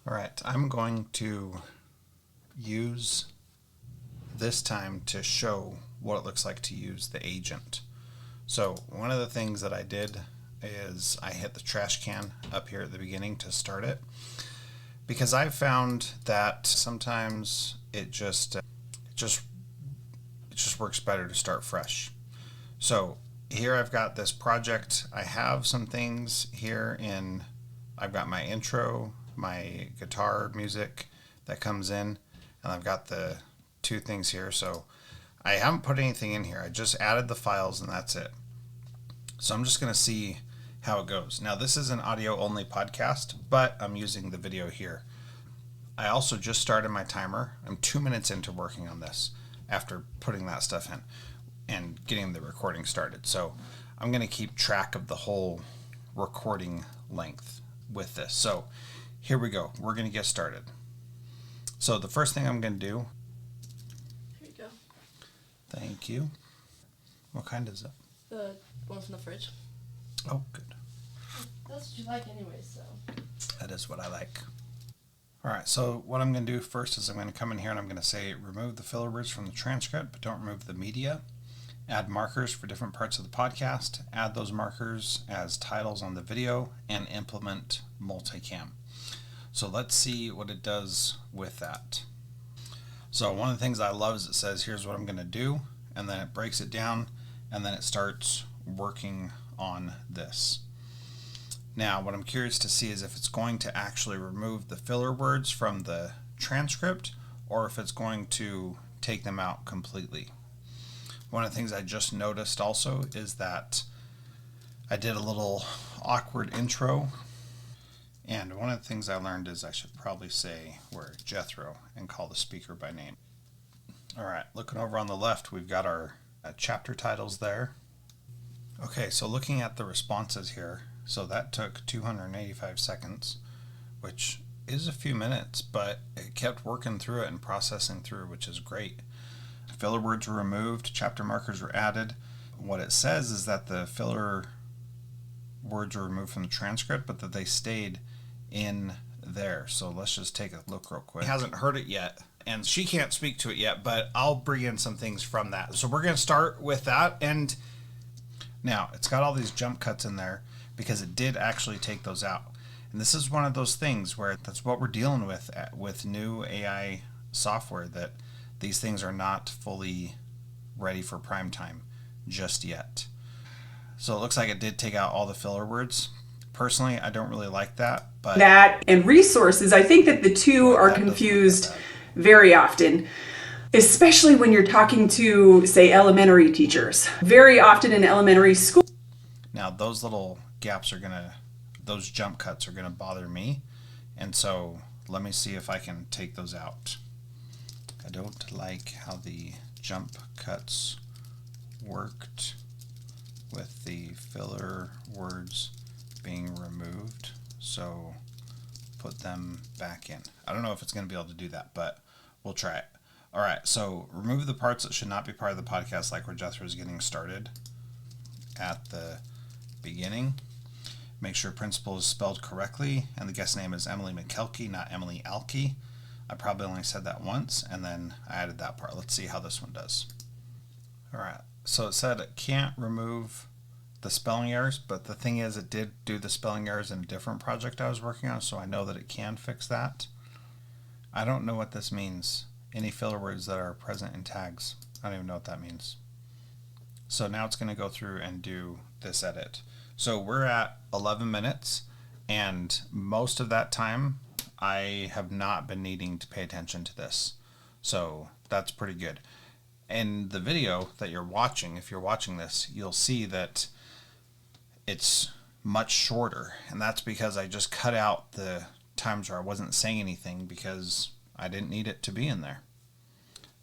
All right, I'm going to use this time to show what it looks like to use the agent. So one of the things that I did is I hit the trash can up here at the beginning to start it, because I've found that sometimes it just works better to start fresh. So here I've got this project. I have some things here I've got my intro, my guitar music that comes in, and I've got the two things here. So I haven't put anything in here. I just added the files and that's it. So I'm just going to see how it goes. Now this is an audio only podcast, but I'm using the video here. I also just started my timer. I'm 2 minutes into working on this after putting that stuff in and getting the recording started. So I'm going to keep track of the whole recording length with this. So here we go. We're going to get started. So the first thing I'm going to do. Here you go. Thank you. What kind is it? The one from the fridge. Oh, good. That's what you like anyway, so. That is what I like. All right, so what I'm going to do first is I'm going to come in here and I'm going to say remove the filler words from the transcript, but don't remove the media. Add markers for different parts of the podcast. Add those markers as titles on the video and implement multicam. So let's see what it does with that. So one of the things I love is it says here's what I'm going to do, and then it breaks it down, and then it starts working on this. Now what I'm curious to see is if it's going to actually remove the filler words from the transcript or if it's going to take them out completely. One of the things I just noticed also is that I did a little awkward intro, and one of the things I learned is I should probably say we're Jethro and call the speaker by name. All right, looking over on the left, we've got our chapter titles there. Okay, so looking at the responses here, so that took 285 seconds, which is a few minutes, but it kept working through it and processing through, which is great. Filler words were removed, chapter markers were added. What it says is that the filler words were removed from the transcript, but that they stayed in there. So let's just take a look real quick. He hasn't heard it yet, and she can't speak to it yet, but I'll bring in some things from that. So we're going to start with that, and now it's got all these jump cuts in there because it did actually take those out. And this is one of those things where that's what we're dealing with new AI software, that these things are not fully ready for prime time just yet. So it looks like it did take out all the filler words. Personally, I don't really like that, but that and resources, I think that the two are confused very often, especially when you're talking to, say, elementary teachers. Very often in elementary school. Now those little gaps those jump cuts are gonna bother me, and so let me see if I can take those out. I don't like how the jump cuts worked with the filler words being removed, so put them back in. I don't know if it's going to be able to do that, but we'll try it. All right, so remove the parts that should not be part of the podcast, like where Jethro is getting started at the beginning. Make sure principal is spelled correctly, and the guest name is Emily Mackey, not Emily Alkey. I probably only said that once, and then I added that part. Let's see how this one does. All right, so it said it can't remove the spelling errors, but the thing is it did do the spelling errors in a different project I was working on, so I know that it can fix that. I don't know what this means. Any filler words that are present in tags. I don't even know what that means. So now it's going to go through and do this edit. So we're at 11 minutes, and most of that time I have not been needing to pay attention to this. So that's pretty good. In the video that you're watching, if you're watching this, you'll see that it's much shorter, and that's because I just cut out the times where I wasn't saying anything because I didn't need it to be in there.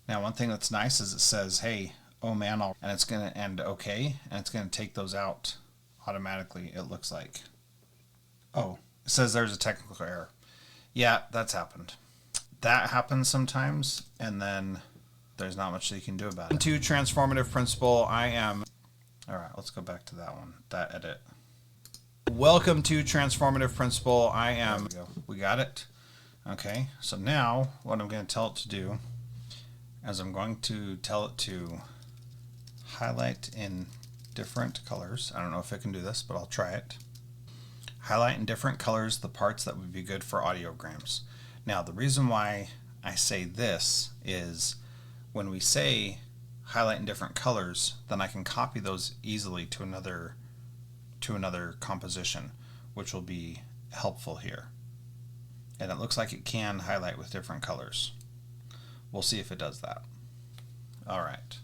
Now one thing that's nice is it says, hey, oh man, and it's going to end okay, and it's going to take those out automatically, it looks like. Oh, it says there's a technical error. Yeah, that's happened. That happens sometimes, and then there's not much that you can do about it. To Transformative Principal, all right, let's go back to that one, that edit. Welcome to Transformative Principal. We got it. Okay, so now what I'm going to tell it to do is I'm going to tell it to highlight in different colors. I don't know if it can do this, but I'll try it. Highlight in different colors the parts that would be good for audiograms. Now, the reason why I say this is when we say highlight in different colors, then I can copy those easily to another composition, which will be helpful here. And it looks like it can highlight with different colors. We'll see if it does that. All right.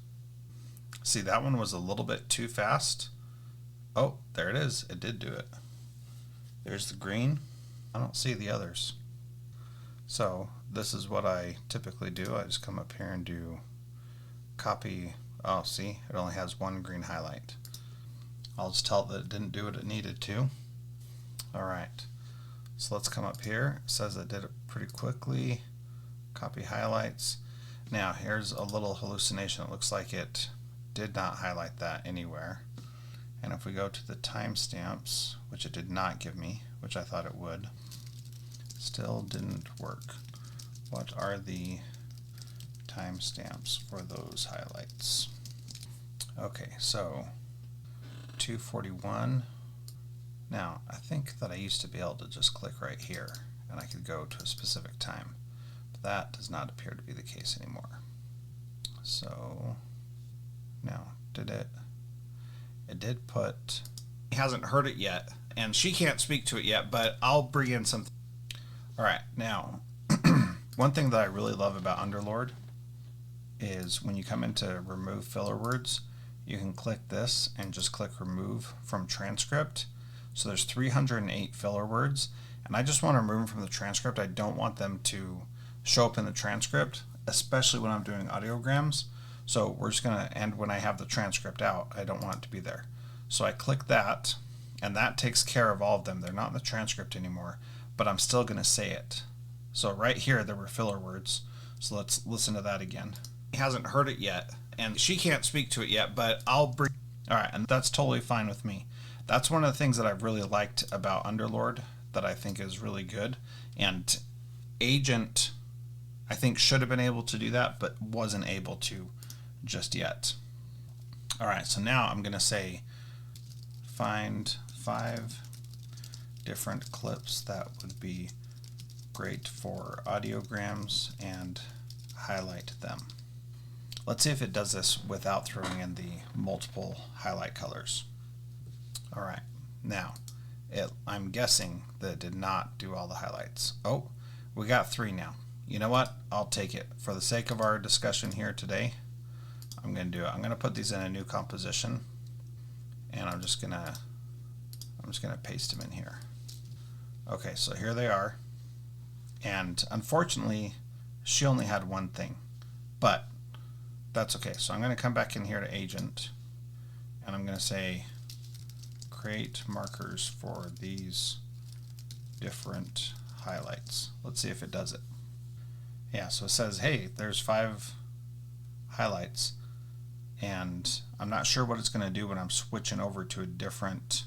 See, that one was a little bit too fast. Oh, there it is. It did do it. There's the green. I don't see the others. So this is what I typically do. I just come up here and do copy. Oh, see, it only has one green highlight. I'll just tell it that it didn't do what it needed to. All right. So let's come up here. It says I did it pretty quickly. Copy highlights. Now here's a little hallucination. It looks like it did not highlight that anywhere. And if we go to the timestamps, which it did not give me, which I thought it would, still didn't work. What are the timestamps for those highlights? Okay, so 241. Now, I think that I used to be able to just click right here and I could go to a specific time, but that does not appear to be the case anymore. So now, it did put, he hasn't heard it yet, and she can't speak to it yet, but I'll bring in something. All right, now, one thing that I really love about Underlord is when you come into remove filler words, you can click this and just click remove from transcript. So there's 308 filler words, and I just want to remove them from the transcript. I don't want them to show up in the transcript, especially when I'm doing audiograms. So we're just going to end when I have the transcript out. I don't want it to be there. So I click that, and that takes care of all of them. They're not in the transcript anymore, but I'm still going to say it. So right here, there were filler words. So let's listen to that again. He hasn't heard it yet, and she can't speak to it yet, but I'll bring. All right, and that's totally fine with me. That's one of the things that I've really liked about Underlord that I think is really good. And Agent, I think, should have been able to do that, but wasn't able to just yet. All right, so now I'm going to say find 5 different clips that would be great for audiograms and highlight them. Let's see if it does this without throwing in the multiple highlight colors. All right, now I'm guessing that it did not do all the highlights. Oh, we got 3 now. You know what? I'll take it. For the sake of our discussion here today, I'm going to do it. I'm going to put these in a new composition, and I'm just going to paste them in here. Okay, so here they are. And unfortunately, she only had one thing, but that's okay. So I'm going to come back in here to Agent, and I'm going to say create markers for these different highlights. Let's see if it does it. Yeah, so it says, hey, there's 5 highlights, and I'm not sure what it's going to do when I'm switching over to a different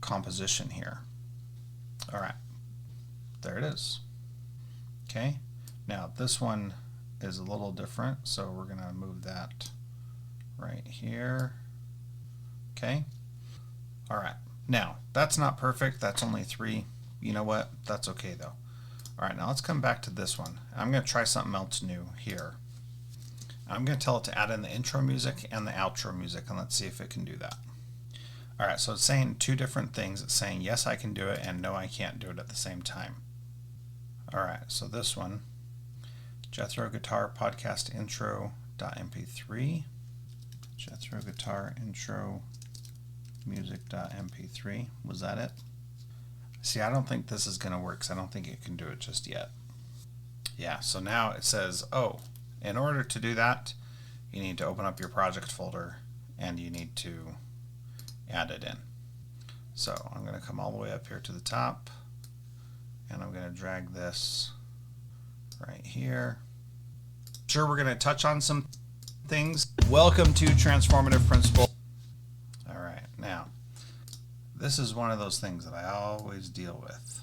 composition here. All right, there it is. Okay, now this one is a little different, so we're going to move that right here. Okay. All right, now that's not perfect. That's only 3. You know what? That's okay though. All right, now let's come back to this one. I'm going to try something else new here. I'm going to tell it to add in the intro music and the outro music, and let's see if it can do that. All right, so it's saying 2 different things. It's saying yes, I can do it, and no, I can't do it at the same time. All right, so this one, Jethro Guitar Podcast Intro.mp3, Jethro Guitar Intro Music.mp3. Was that it? See, I don't think this is going to work because I don't think it can do it just yet. Yeah, so now it says, oh, in order to do that, you need to open up your project folder and you need to add it in. So I'm going to come all the way up here to the top, and I'm going to drag this right here. Sure, we're going to touch on some things. Welcome to Transformative Principal. All right, now, this is one of those things that I always deal with.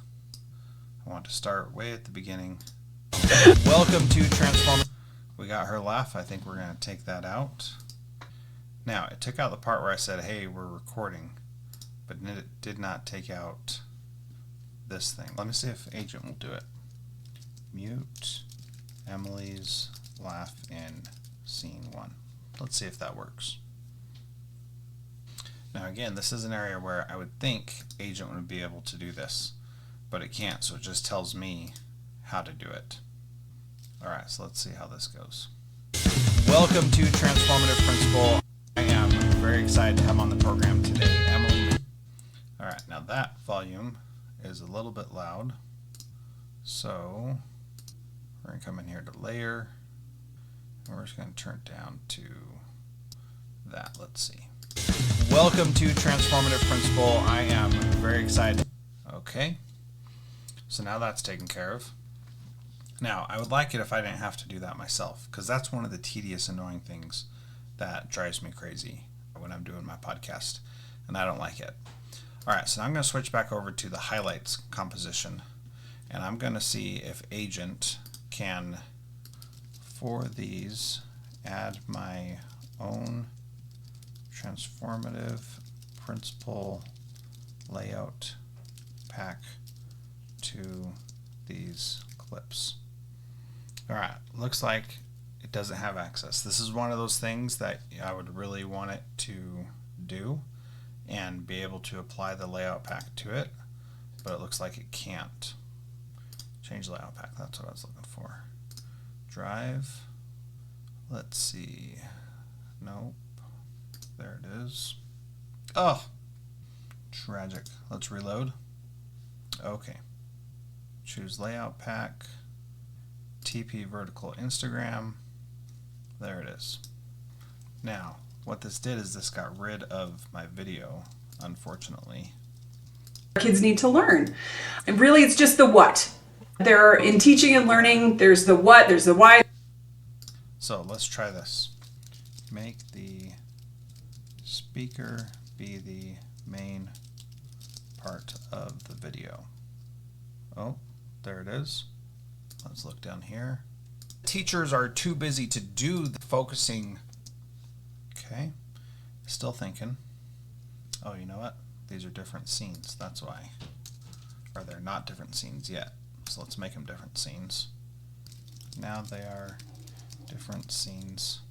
I want to start way at the beginning. Welcome to Transformative. We got her laugh. I think we're going to take that out. Now, it took out the part where I said, hey, we're recording, but it did not take out this thing. Let me see if Agent will do it. Mute Emily's laugh in scene 1. Let's see if that works. Now again, this is an area where I would think Agent would be able to do this, but it can't, so it just tells me how to do it. Alright, so let's see how this goes. Welcome to Transformative Principal. I am very excited to have on the program today, Emily. Alright, now that volume is a little bit loud, so we're going to come in here to Layer, and we're just going to turn it down to that. Let's see. Welcome to Transformative Principal. I am very excited. Okay, so now that's taken care of. Now, I would like it if I didn't have to do that myself, because that's one of the tedious, annoying things that drives me crazy when I'm doing my podcast, and I don't like it. Alright, so now I'm going to switch back over to the highlights composition, and I'm going to see if Agent can, for these, add my own Transformative Principal layout pack to these clips. Alright, looks like it doesn't have access. This is one of those things that I would really want it to do and be able to apply the layout pack to it, but it looks like it can't. Change layout pack, that's what I was looking for. Drive, let's see, nope, there it is. Oh, tragic. Let's reload. Okay, choose layout pack, TP vertical Instagram, there it is. Now, what this did is this got rid of my video, unfortunately. Kids need to learn. And really, it's just the what. They're in teaching and learning, there's the what, there's the why. So let's try this. Make the speaker be the main part of the video. Oh, there it is. Let's look down here. Teachers are too busy to do the focusing. Okay, still thinking. Oh, you know what? These are different scenes, that's why. Or they're not different scenes yet. So let's make them different scenes. Now they are different scenes.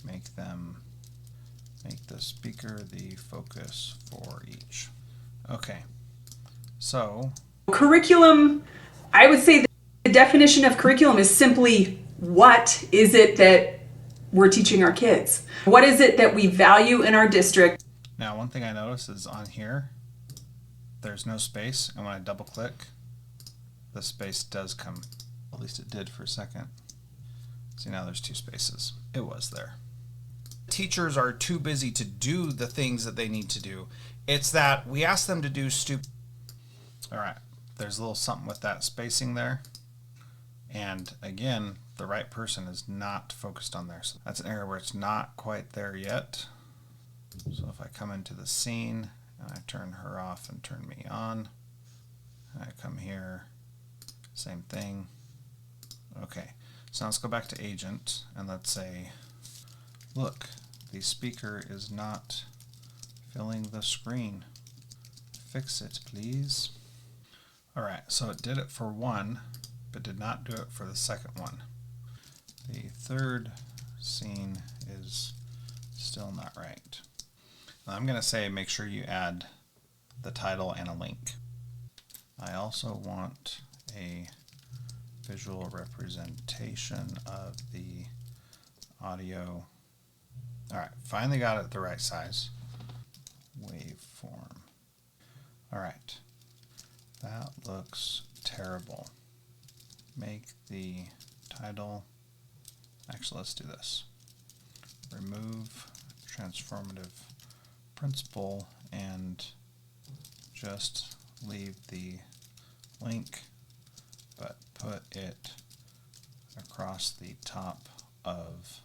Make the speaker the focus for each. Okay, so Curriculum, I would say the definition of curriculum is simply what is it that we're teaching our kids? What is it that we value in our district? now one thing I noticed is on here, there's no space, and when I double click, the space does come. At least it did for a second. See, now there's 2 spaces. It was there. Teachers are too busy to do the things that they need to do. It's that we ask them to do stupid. Alright, there's a little something with that spacing there. And again, the right person is not focused on there. So that's an area where it's not quite there yet. So if I come into the scene and I turn her off and turn me on, and I come here, same thing. Okay, so now let's go back to Agent and let's say, look, the speaker is not filling the screen. Fix it, please. Alright, so it did it for one, but did not do it for the second one. The third scene is still not right. Now I'm going to say make sure you add the title and a link. I also want a visual representation of the audio. Alright, finally got it the right size. Waveform. Alright, that looks terrible. Make the title, actually let's do this. Remove Transformative Principal and just leave the link, but put it across the top of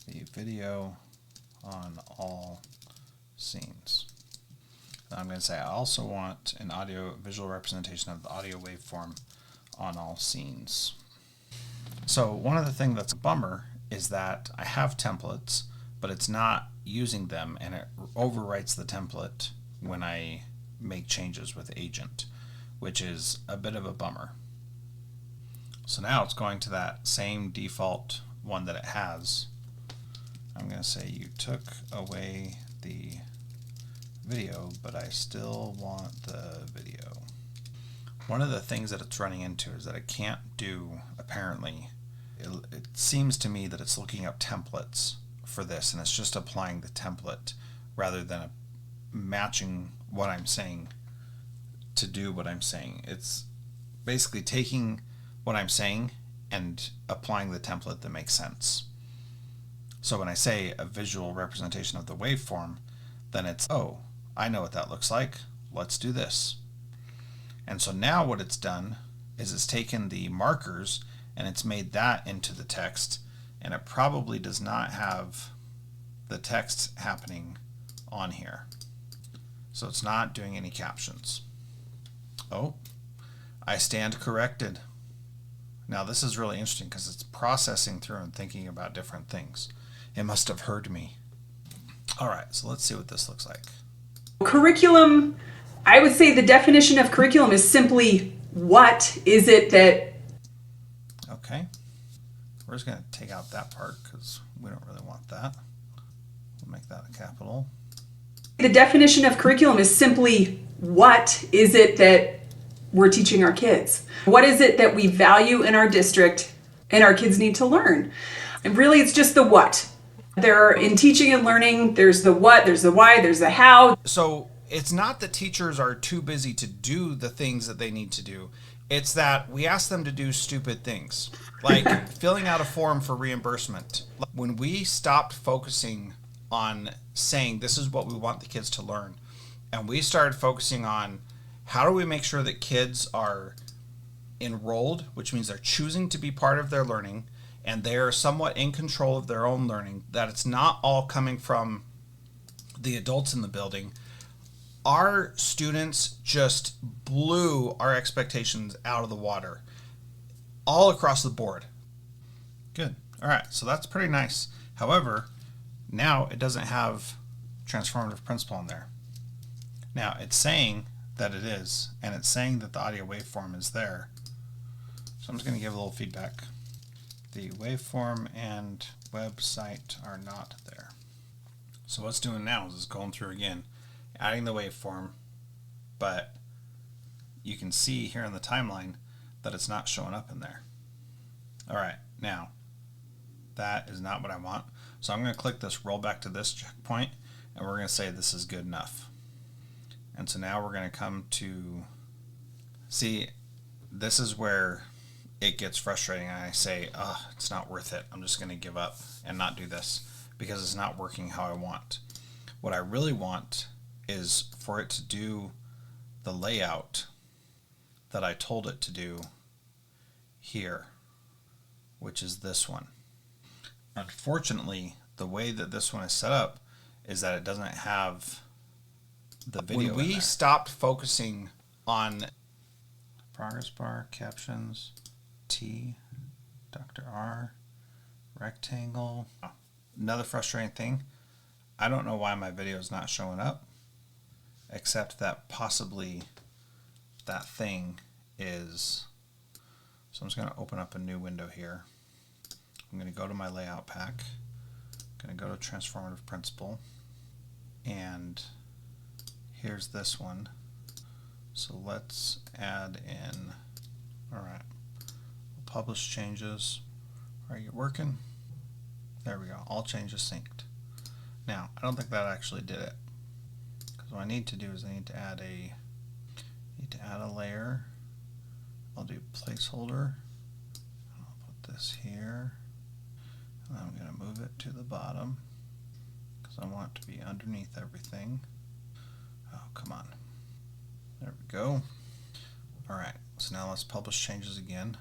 the video on all scenes. I'm going to say I also want an audio visual representation of the audio waveform on all scenes. So one of the things that's a bummer is that I have templates, but it's not using them, and it overwrites the template when I make changes with Agent, which is a bit of a bummer. So now it's going to that same default one that it has. I'm going to say you took away the video, but I still want the video. One of the things that it's running into is that it can't do, apparently, it seems to me that it's looking up templates for this, and it's just applying the template rather than matching what I'm saying to do what I'm saying. It's basically taking what I'm saying and applying the template that makes sense. So when I say a visual representation of the waveform, then it's, oh, I know what that looks like. Let's do this. And so now what it's done is it's taken the markers and it's made that into the text, and it probably does not have the text happening on here. So it's not doing any captions. Oh, I stand corrected. Now this is really interesting because it's processing through and thinking about different things. It must have heard me. All right, so let's see what this looks like. Curriculum, I would say the definition of curriculum is simply, what is it that... Okay, we're just going to take out that part because we don't really want that. We'll make that a capital. The definition of curriculum is simply, what is it that we're teaching our kids? What is it that we value in our district and our kids need to learn? And really, it's just the what. There, in teaching and learning, there's the what, there's the why, there's the how. So it's not that teachers are too busy to do the things that they need to do. It's that we ask them to do stupid things, like filling out a form for reimbursement. When we stopped focusing on saying this is what we want the kids to learn, and we started focusing on how do we make sure that kids are enrolled, which means they're choosing to be part of their learning, and they're somewhat in control of their own learning, that it's not all coming from the adults in the building, our students just blew our expectations out of the water all across the board. Good. All right, so that's pretty nice. However, now it doesn't have Transformative Principal in there. Now it's saying that it is, and it's saying that the audio waveform is there. So I'm just going to give a little feedback. The waveform and website are not there. So what's doing now is it's going through again, adding the waveform, but you can see here in the timeline that it's not showing up in there. All right, now that is not what I want. So I'm going to click this roll back to this checkpoint, and we're going to say this is good enough. And so now we're going to come to, see, this is where it gets frustrating, and I say, oh, it's not worth it. I'm just going to give up and not do this because it's not working how I want. What I really want is for it to do the layout that I told it to do here, which is this one. Unfortunately, the way that this one is set up is that it doesn't have the video. When we stopped focusing on progress bar, captions, T, Dr. R, rectangle. Another frustrating thing, I don't know why my video is not showing up, except that possibly that thing is, so I'm just going to open up a new window here. I'm going to go to my layout pack, I'm going to go to Transformative Principal, and here's this one. So let's add in, all right, we'll publish changes. Are you working? There we go, all changes synced. Now, I don't think that actually did it. Because what I need to do is I need to add a layer. I'll do placeholder. I'll put this here. And I'm going to move it to the bottom because I want it to be underneath everything. Oh, come on. There we go. Alright, so now let's publish changes again.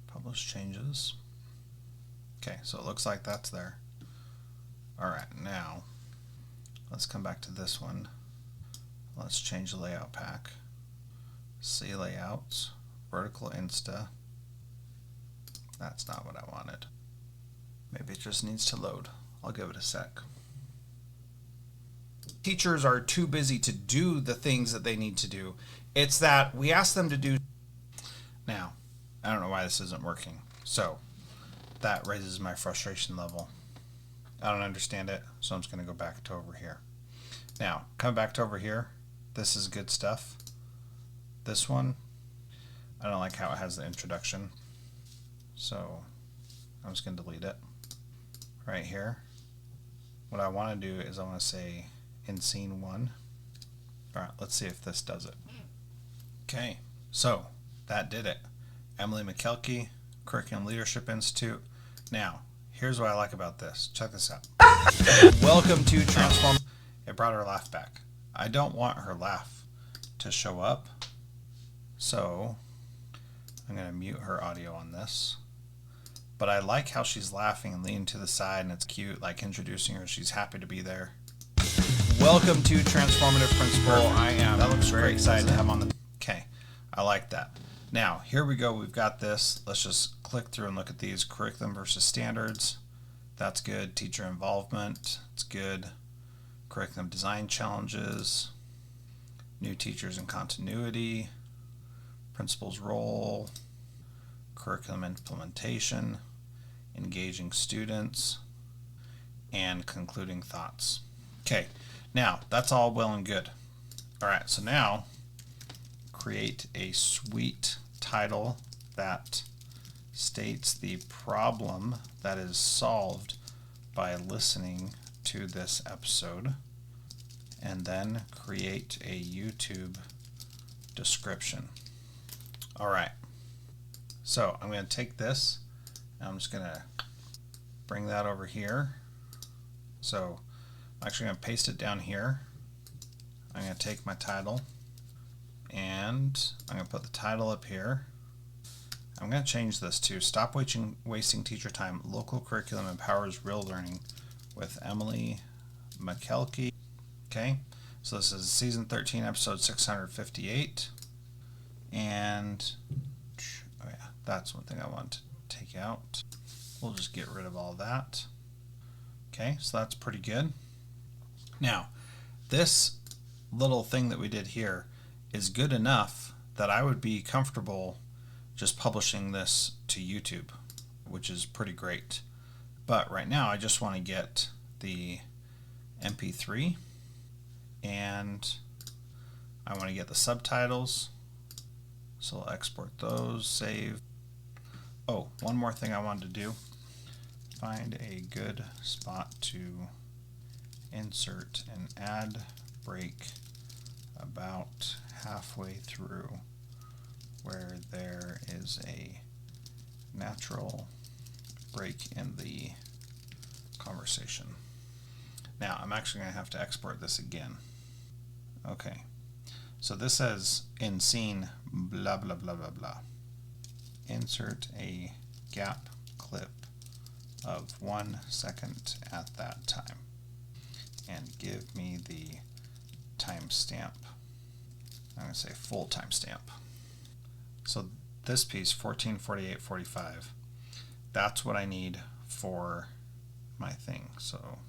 Publish changes. Okay, so it looks like that's there. Alright, now let's come back to this one. Let's change the layout pack. See layouts, vertical Insta. That's not what I wanted. Maybe it just needs to load. I'll give it a sec. Teachers are too busy to do the things that they need to do. It's that we ask them to do. Now, I don't know why this isn't working. So that raises my frustration level. I don't understand it, so I'm just going to go back to over here. Now, come back to over here. This is good stuff. This one, I don't like how it has the introduction. So I'm just going to delete it. Right here. What I want to do is I want to say in scene 1. Alright, let's see if this does it. Okay, so that did it. Emily Mackey, Curriculum Leadership Institute. Now, here's what I like about this. Check this out. Welcome to Transform. It brought her laugh back. I don't want her laugh to show up, so I'm going to mute her audio on this. But I like how she's laughing and leaning to the side, and it's cute, like introducing her. She's happy to be there. Welcome to Transformative Principal. I am that looks very excited to have on the. Okay, I like that. Now, here we go. We've got this. Let's just click through and look at these. Curriculum versus standards. That's good. Teacher involvement. It's good. Curriculum design challenges. New teachers and continuity. Principal's role. Curriculum implementation. Engaging students. And concluding thoughts. Okay, now that's all well and good. All right, so now create a sweet title that states the problem that is solved by listening to this episode, and then create a YouTube description. All right, so I'm going to take this and I'm just going to bring that over here. So I'm actually going to paste it down here. I'm going to take my title and I'm going to put the title up here. I'm going to change this to Stop Wasting Teacher Time. Local Curriculum Empowers Real Learning with Emily Mackey. Okay, so this is season 13, episode 658. And oh yeah, that's one thing I want to take out. We'll just get rid of all that. Okay, so that's pretty good. Now, this little thing that we did here is good enough that I would be comfortable just publishing this to YouTube, which is pretty great. But right now I just want to get the MP3 and I want to get the subtitles. So I'll export those, save. Oh, one more thing I wanted to do. Find a good spot to insert an ad break about halfway through where there is a natural break in the conversation. Now I'm actually going to have to export this again. Okay, so this says in scene blah blah blah blah blah. Insert a gap clip of 1 second at that time and give me the timestamp. I'm going to say full timestamp. So this piece 14:48:45, that's what I need for my thing. So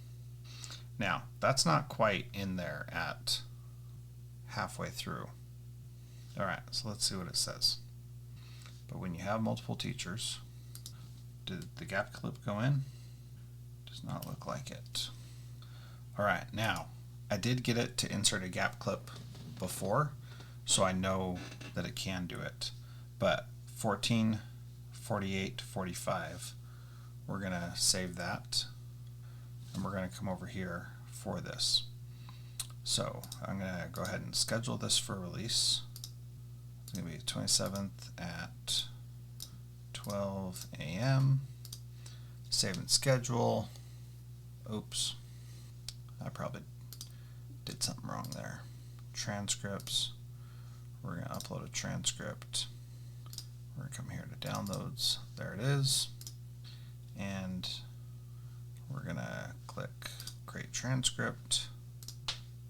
now that's not quite in there at halfway through. All right, so let's see what it says. But when you have multiple teachers, did the gap clip go in? Does not look like it. All right, now I did get it to insert a gap clip before, so I know that it can do it. But 14:48:45, we're gonna save that, and we're gonna come over here for this. So I'm gonna go ahead and schedule this for release. It's gonna be 27th at 12 a.m. Save and schedule. Oops, I probably did something wrong there. Transcripts. We're going to upload a transcript. We're going to come here to downloads. There it is. And we're going to click create transcript.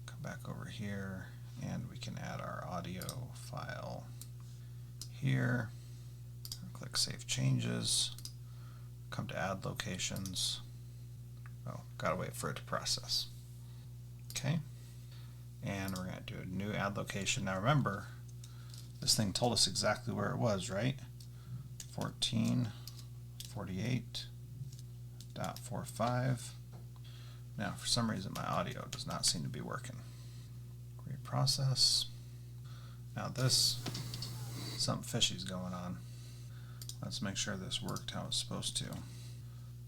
Come back over here And we can add our audio file here. Click Save Changes. Come to Add Locations. Oh, gotta wait for it to process. Okay. And we're gonna do a new add location. Now remember, this thing told us exactly where it was, right? 1448.45. Now, for some reason, my audio does not seem to be working. Create process. Now this, something fishy's going on. Let's make sure this worked how it's supposed to.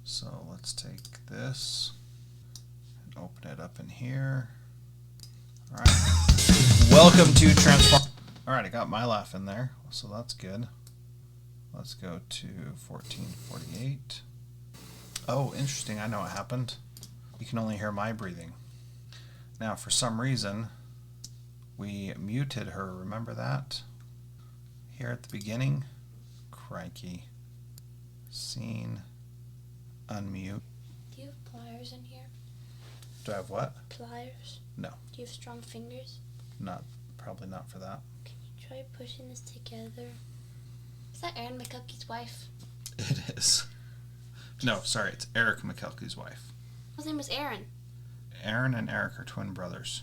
So let's take this and open it up in here. All right. Welcome to Transform. All right, I got my laugh in there, so that's good. Let's go to 1448. Oh, interesting. I know what happened. You can only hear my breathing. Now, for some reason, we muted her. Remember that? Here at the beginning. Crikey. Scene. Unmute. Do you have pliers in here? Do I have what? Pliers? No. Do you have strong fingers? Probably not for that. Can you try pushing this together? Is that Aaron McCupkey's wife? It is. No, sorry, it's Eric McKelkey's wife. His name was Aaron. Aaron and Eric are twin brothers.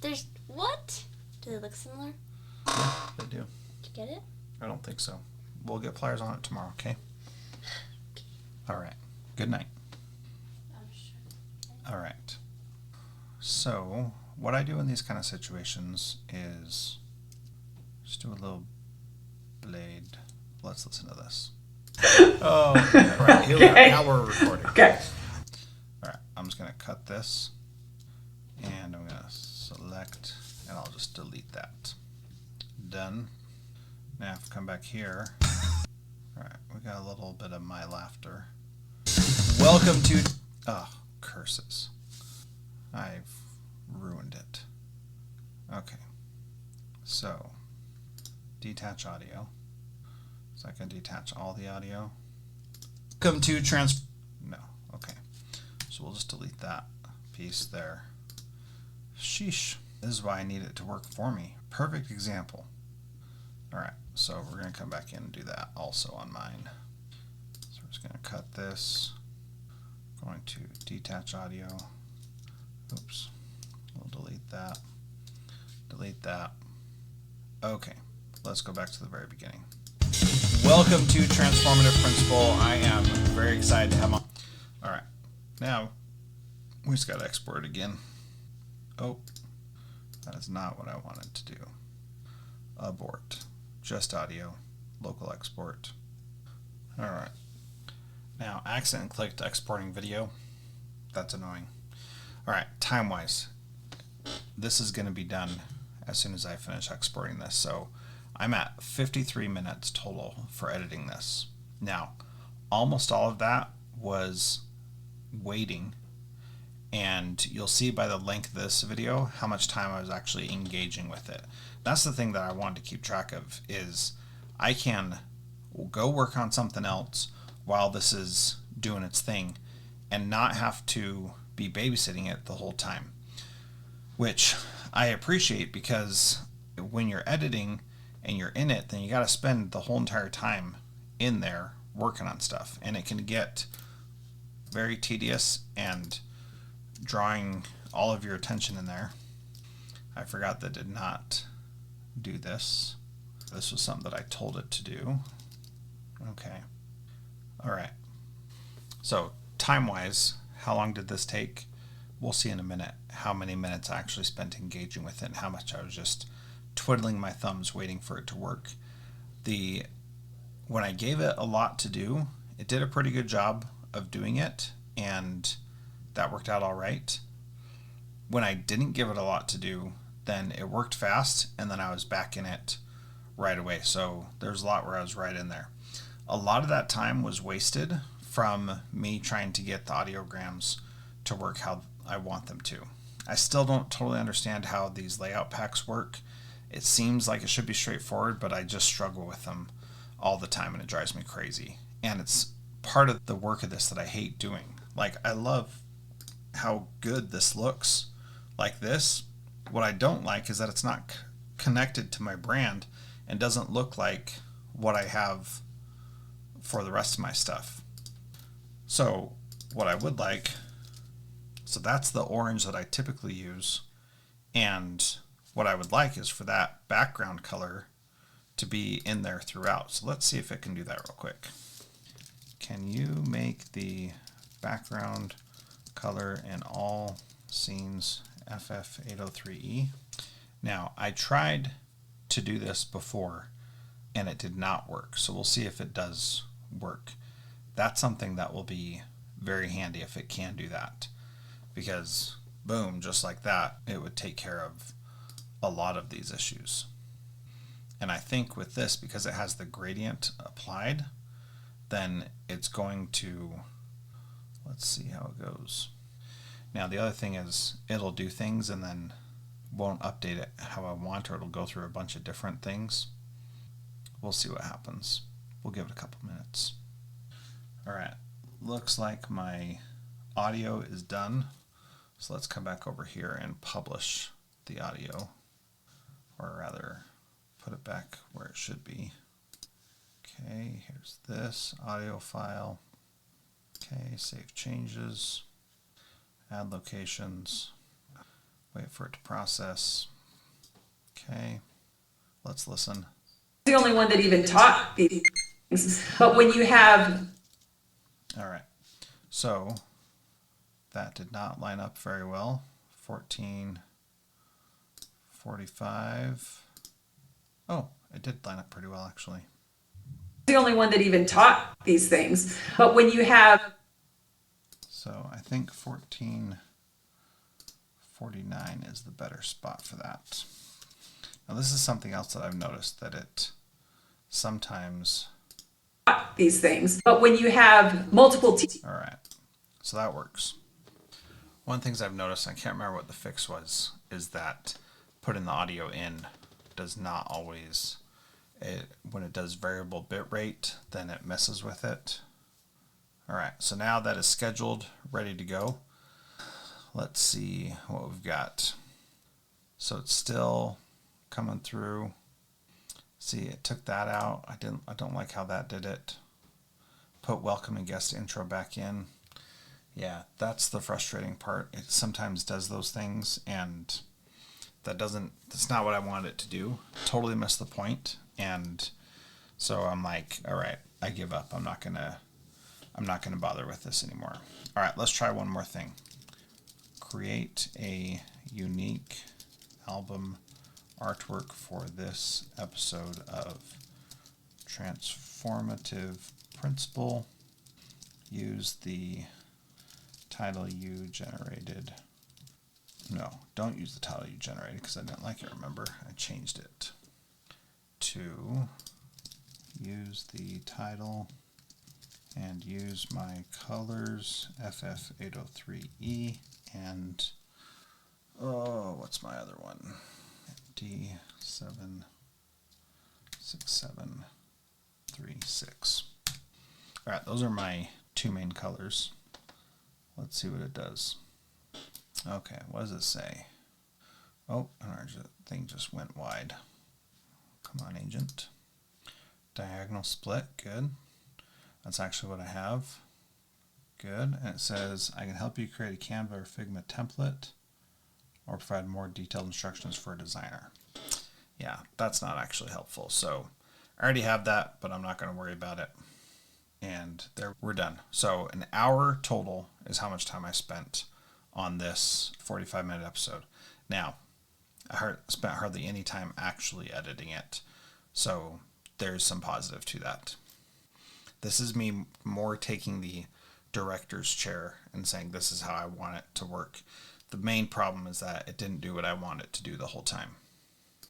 There's what? Do they look similar? Yeah, they do. Did you get it? I don't think so. We'll get pliers on it tomorrow, okay? All right. Good night. I'm sure. All right. So, what I do in these kind of situations is just do a little blade. Let's listen to this. Oh, all right. Here we are. Now we're recording. Okay. All right. I'm just going to cut this, and I'm going to select, and I'll just delete that. Done. Now, if I come back here, all right, we got a little bit of my laughter. Welcome to, oh, curses. I've ruined it. Okay. So, detach audio. So I can detach all the audio. Welcome to no, okay. So we'll just delete that piece there. Sheesh. This is why I need it to work for me. Perfect example. All right, so we're going to come back in and do that also on mine. So we're just going to cut this. Going to detach audio. Oops. We'll delete that. Delete that. Okay, let's go back to the very beginning. Welcome to Transformative Principal. I am very excited to have on. All right, now we just got to export it again. Oh, that is not what I wanted to do. Abort. Just audio. Local export. All right. Now, accident clicked exporting video. That's annoying. All right, time-wise, this is going to be done as soon as I finish exporting this. So I'm at 53 minutes total for editing this. Now, almost all of that was waiting, and you'll see by the length of this video how much time I was actually engaging with it. That's the thing that I wanted to keep track of, is I can go work on something else while this is doing its thing and not have to be babysitting it the whole time, which I appreciate, because when you're editing and you're in it, then you got to spend the whole entire time in there working on stuff, and it can get very tedious and drawing all of your attention in there. I forgot that did not do this. This was something that I told it to do. Okay. All right. So time-wise, how long did this take? We'll see in a minute how many minutes I actually spent engaging with it and how much I was just twiddling my thumbs waiting for it to work. When I gave it a lot to do, it did a pretty good job of doing it, and that worked out all right. When I didn't give it a lot to do, then it worked fast, and then I was back in it right away. So there's a lot where I was right in there. A lot of that time was wasted from me trying to get the audiograms to work how I want them to. I still don't totally understand how these layout packs work. It seems like it should be straightforward, but I just struggle with them all the time, and it drives me crazy. And it's part of the work of this that I hate doing. Like, I love how good this looks like this, What I don't like is that it's not connected to my brand and doesn't look like what I have for the rest of my stuff. So what I would like, so that's the orange that I typically use, and what I would like is for that background color to be in there throughout. So let's see if it can do that real quick. Can you make the background color in all scenes FF803E? Now, I tried to do this before and it did not work. So we'll see if it does work. That's something that will be very handy if it can do that, because boom, just like that, it would take care of a lot of these issues. And I think with this, because it has the gradient applied, then it's going to, let's see how it goes. Now the other thing is it'll do things and then won't update it how I want, or it'll go through a bunch of different things. We'll see what happens. We'll give it a couple minutes. All right, looks like my audio is done. So let's come back over here and publish the audio, or rather put it back where it should be. Okay, here's this audio file. Okay, save changes, add locations, wait for it to process. Okay, let's listen. The only one that even taught these things. But when you have... All right, so that did not line up very well. 14:45. Oh, it did line up pretty well actually. The only one that even taught these things. But when you have... So I think 14:49 is the better spot for that. Now this is something else that I've noticed, that it sometimes... these things. But when you have multiple... All right, so that works. One of the things I've noticed, I can't remember what the fix was, is that putting the audio in does not always... when it does variable bit rate, then it messes with it. All right, so now that is scheduled, ready to go. Let's see what we've got. So it's still coming through. See, it took that out. I don't like how that did it. Put welcome and guest intro back in. Yeah, that's the frustrating part. It sometimes does those things, and that's not what I wanted it to do. Totally missed the point. And so I'm like, all right, I give up. I'm not gonna bother with this anymore. All right, let's try one more thing. Create a unique album artwork for this episode of Transformative Principal. Use the title you generated. No, don't use the title you generated because I didn't like it, remember? I changed it to use the title and use my colors FF803E and what's my other one? D76736. All right, those are my two main colors. Let's see what it does. Okay, what does it say? Oh, our thing just went wide. Come on, agent. Diagonal split, good. That's actually what I have. Good, and it says, I can help you create a Canva or Figma template or provide more detailed instructions for a designer. Yeah, that's not actually helpful. So I already have that, but I'm not going to worry about it. And there, we're done. So an hour total is how much time I spent on this 45-minute episode. Now, I spent hardly any time actually editing it. So there's some positive to that. This is me more taking the director's chair and saying this is how I want it to work. The main problem is that it didn't do what I wanted it to do the whole time.